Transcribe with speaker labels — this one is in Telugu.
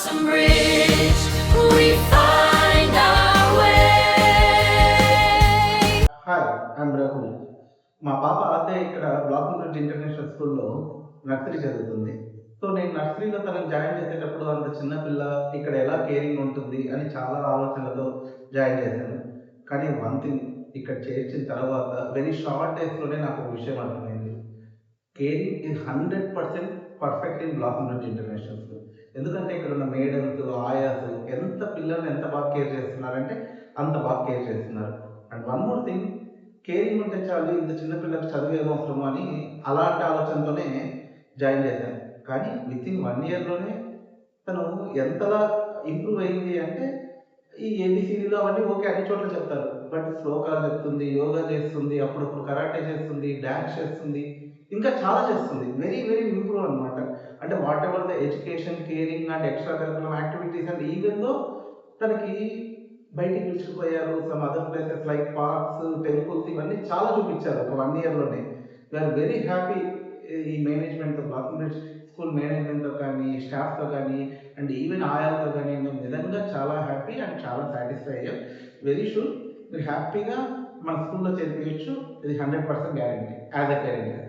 Speaker 1: Blossom Bridge, we find our way.
Speaker 2: Hi, I'm Raghu. మా పాప ఆద్య ఇక్కడ బ్లాసమ్ బ్రిడ్జ్ ఇంటర్నేషనల్ స్కూల్లో నర్సరీ చదువుతుంది. సో నేను నర్సరీలో తనకు జాయిన్ చేసేటప్పుడు అంత చిన్నపిల్ల ఇక్కడ ఎలా కేరింగ్ ఉంటుంది అని చాలా ఆలోచనలతో జాయిన్ చేశాను. కానీ వన్ థింగ్, ఇక్కడ చేర్చిన తర్వాత వెరీ షార్ట్ డేస్లోనే నాకు ఒక విషయం అర్థమైంది. Caring is 100% perfect in blossom bridge international school. ఎందుకంటే ఇక్కడ ఉన్న మేడమ్స్, ఆయాస్ ఎంత పిల్లల్ని ఎంత బాగా కేర్ చేస్తున్నారంటే అంత బాగా కేర్ చేస్తున్నారు. And one more thing, caring ఉంటే చాలు, ఇంత చిన్న పిల్లలకు చదువు ఏమవసరము అని అలాంటి ఆలోచనతోనే జాయిన్ చేశాను. కానీ విత్ ఇన్ 1 ఇయర్లోనే తను ఎంతలా ఇంప్రూవ్ అయింది అంటే, ఈ ఏబిసిడీలు అవన్నీ ఓకే అన్ని చోట్ల చెప్తారు, బట్ శ్లోకాలు చెప్తుంది, యోగా చేస్తుంది, అప్పుడప్పుడు కరాటే చేస్తుంది, డ్యాన్స్ చేస్తుంది, ఇంకా చాలా చేస్తుంది. వెరీ వెరీ ఇంప్రూవ్ అనమాట. అంటే whatever the education, caring and extra curriculum activities and even though తనకి బయటికి పిలుచుకుపోయారు some other places like parks, temples, ఇవన్నీ చాలా చూపించారు ఒక 1 ఇయర్లోనే. We are very happy. ఈ మేనేజ్మెంట్తో, బ్లాసమ్ బ్రిడ్జ్ స్కూల్ మేనేజ్మెంట్తో కానీ, స్టాఫ్తో కానీ అండ్ ఈవెన్ ఆయాలతో కానీ మేము నిజంగా చాలా హ్యాపీ అండ్ చాలా సాటిస్ఫై అయ్యాం. వెరీ షూర్ మీరు హ్యాపీగా మన స్కూల్లో చేర్పించచ్చు. ఇది 100% గ్యారంటీ యాజ్ ఎ పేరెంట్.